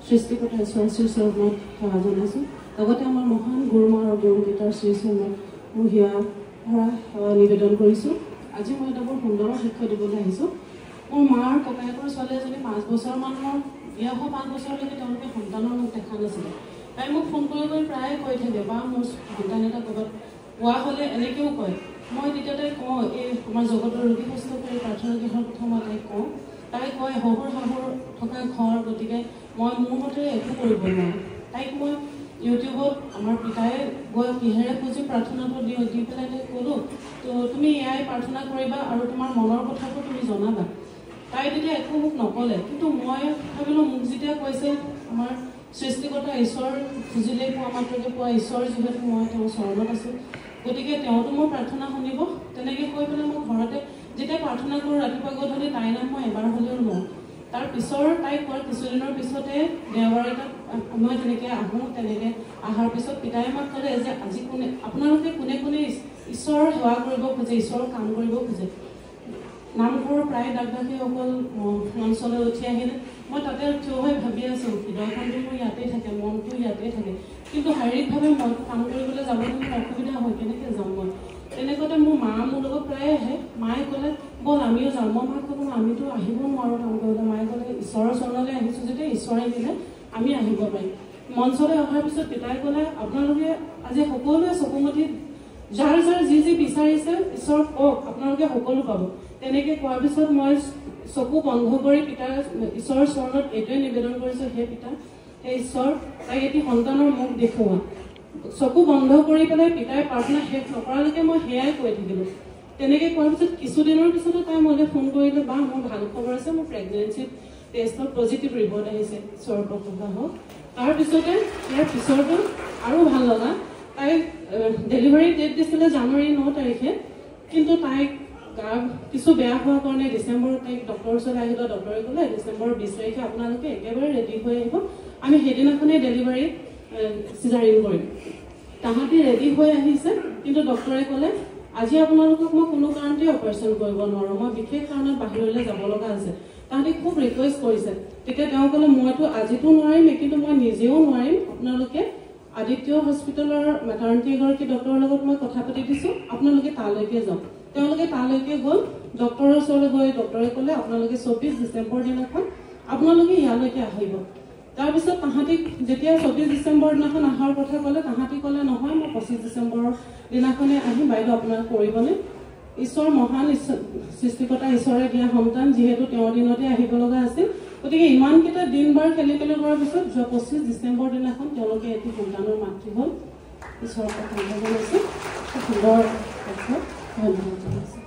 সৃষ্টিকৰ্তা ঈশ্বৰৰ চৰণত সেৱা জনাইছোঁ। লগতে আমাৰ মহান গুৰুমা আৰু গুৰুকেইটাৰ চৰণত মোৰ সেৱা নিবেদন কৰিছোঁ। আজি মই এটা বৰ সুন্দৰ শিক্ষা দিবলৈ আহিছোঁ। মোৰ মাৰ ককায়েকৰ ছোৱালী এজনী 5 বছৰমানৰ বিয়া হোৱা 5 বছৰলৈকে তেওঁলোকে সন্তানৰ মোক দেখা নাছিলে। তাই মোক ফোন কৰি প্ৰায় কৈ থাকে, বা মোৰ সন্তান এটা ক'ৰবাত পোৱা হ'লে এনেকৈও কয়। মই তেতিয়া তাইক কওঁ, এই আমাৰ জগতৰ ৰোগী সুস্থ কৰি প্ৰাৰ্থনা গৃহৰ কথা মই তাইক কওঁ। তাই কয় শহুৰ শাহুৰ থকা ঘৰ, গতিকে মই মোৰ মতে একো কৰিব নোৱাৰোঁ। তাইক মই ইউটিউবত আমাৰ পিতাই গৈ কিহেৰে খুজি প্ৰাৰ্থনাটো দি পেলাই তাইক ক'লোঁ, তো তুমি এয়াই প্ৰাৰ্থনা কৰিবা আৰু তোমাৰ মনৰ কথাবোৰ তুমি জনাবা। তাই তেতিয়া একো মোক নক'লে, কিন্তু মই ভাবিলোঁ মোক যেতিয়া কৈছে আমাৰ সৃষ্টিকৰ্তা ঈশ্বৰ খুজিলেই পোৱা মাত্ৰকে পোৱা ঈশ্বৰ, যিহেতু মই তেওঁৰ চৰণত আছোঁ, গতিকে তেওঁতো মোৰ প্ৰাৰ্থনা শুনিব। তেনেকৈ কৈ পেলাই মই ঘৰতে যেতিয়া প্ৰাৰ্থনা কৰোঁ ৰাতিপুৱা গধূলি তাইৰ নাম মই এবাৰ হ'লেও লওঁ। তাৰ পিছৰ তাই কোৱাৰ কিছুদিনৰ পিছতে দেওবাৰ এটাত মই তেনেকৈ আহোঁ। তেনেকৈ অহাৰ পিছত পিতাই আমাক ক'লে যে আজি আপোনালোকে কোনে কোনে ঈশ্বৰৰ সেৱা কৰিব খোজে, ঈশ্বৰৰ কাম কৰিব খোজে। নামঘৰৰ প্ৰায় দাগদাসীসকল মঞ্চলৈ উঠি আহিলে। মই তাতে থিয় হৈ ভাবি আছোঁ, হৃদয়খনটো মোৰ ইয়াতেই থাকে, মনটো ইয়াতেই থাকে, কিন্তু শাৰীৰিকভাৱে মনটো কাম কৰিবলৈ যাবলৈ মোৰ অসুবিধা হয়, কেনেকৈ যাম মই। তেনেকুৱাতে মোৰ মা মোৰ লগত প্ৰায় আহে। মায়ে ক'লে ব'ল আমিও যাওঁ। মই মাক ক'লোঁ আমিতো আহিব নোৱাৰোঁ কাম কৰিবলৈ। মায়ে ক'লে ঈশ্বৰৰ চৰণলৈ আহিছোঁ যেতিয়া ঈশ্বৰে দিলে আমি আহিব পাৰিম। মঞ্চলৈ অহাৰ পিছত পিতাই ক'লে আপোনালোকে আজি সকলোৱে চকুমুঠি যাৰ যাৰ যি যি বিচাৰিছে ঈশ্বৰক কওক, আপোনালোকে সকলো পাব। তেনেকৈ কোৱাৰ পিছত মই চকু বন্ধ কৰি পিতাৰ ঈশ্বৰৰ চৰণত এইটোৱে নিবেদন কৰিছোঁ, হে পিতা, হে ঈশ্বৰ, তাইক এটি সন্তানৰ মুখ দেখুওৱা। চকু বন্ধ কৰি পেলাই পিতাই প্ৰাৰ্থনা শেষ নকৰালৈকে মই সেয়াই কৈ থাকিলোঁ। তেনেকৈ কোৱাৰ পিছত কিছুদিনৰ পিছতে তাই মোলৈ ফোন কৰিলে, বা মোৰ ভাল খবৰ আছে, মোৰ প্ৰেগনেঞ্চি টেষ্টত পজিটিভ ৰিপৰ্ট আহিছে, ঈশ্বৰৰ প্ৰশংসা হওক। তাৰপিছতে ইয়াৰ পিছৰটো আৰু ভাল লগা, তাইক ডেলিভাৰী ডেট দিছিলে জানুৱাৰী 9 তাৰিখে, কিন্তু তাইক গা কিছু বেয়া হোৱাৰ কাৰণে ডিচেম্বৰত তাইক ডক্টৰৰ ওচৰলৈ আহিলে। ডক্টৰে ক'লে ডিচেম্বৰৰ 20 তাৰিখে আপোনালোকে একেবাৰে ৰেডি হৈ আহিব, আমি সেইদিনাখনেই ডেলিভাৰী চিজাৰিং কৰিম। তাহাঁতি ৰেডি হৈ আহিছে, কিন্তু ডক্টৰে ক'লে আজি আপোনালোকক মই কোনো কাৰণতে অপাৰেশ্যন কৰিব নোৱাৰোঁ, মই বিশেষ কাৰণত বাহিৰলৈ যাব লগা আছে। তাহাঁতি খুব ৰিকুৱেষ্ট কৰিছে। তেতিয়া তেওঁ ক'লে মইতো আজিতো নোৱাৰিমেই, কিন্তু মই নিজেও নোৱাৰিম, আপোনালোকে আদিত্য হস্পিটেলৰ মেটাৰ্নিটি এগৰাকী ডক্টৰৰ লগত মই কথা পাতি দিছোঁ, আপোনালোকে তালৈকে যাওক। তেওঁলোকে তালৈকে গ'ল। ডক্টৰৰ ওচৰলৈ গৈ ডক্টৰে ক'লে আপোনালোকে 24 ডিচেম্বৰ দিনাখন আপোনালোকে ইয়ালৈকে আহিব। তাৰপিছত তাহাঁতিক যেতিয়া 24 ডিচেম্বৰ দিনাখন অহাৰ কথা ক'লে, তাহাঁতি ক'লে নহয় মই 25 ডিচেম্বৰৰ দিনাখনে আহিম, বাইদেউ আপোনালোকে কৰিবনে? ঈশ্বৰ মহান, সৃষ্টিকৰ্তা ঈশ্বৰে দিয়া সন্তান, যিহেতু তেওঁৰ দিনতে আহিব লগা আছিল, গতিকে ইমানকেইটা দিন বাৰ খেলি মেলি কৰাৰ পিছত যোৱা 25 ডিচেম্বৰ দিনাখন তেওঁলোকে এটি সন্তানৰ মাতৃ হ'ল। ঈশ্বৰৰ প্ৰশংসা জনাইছোঁ। সুন্দৰ ধন্যবাদ জনাইছোঁ।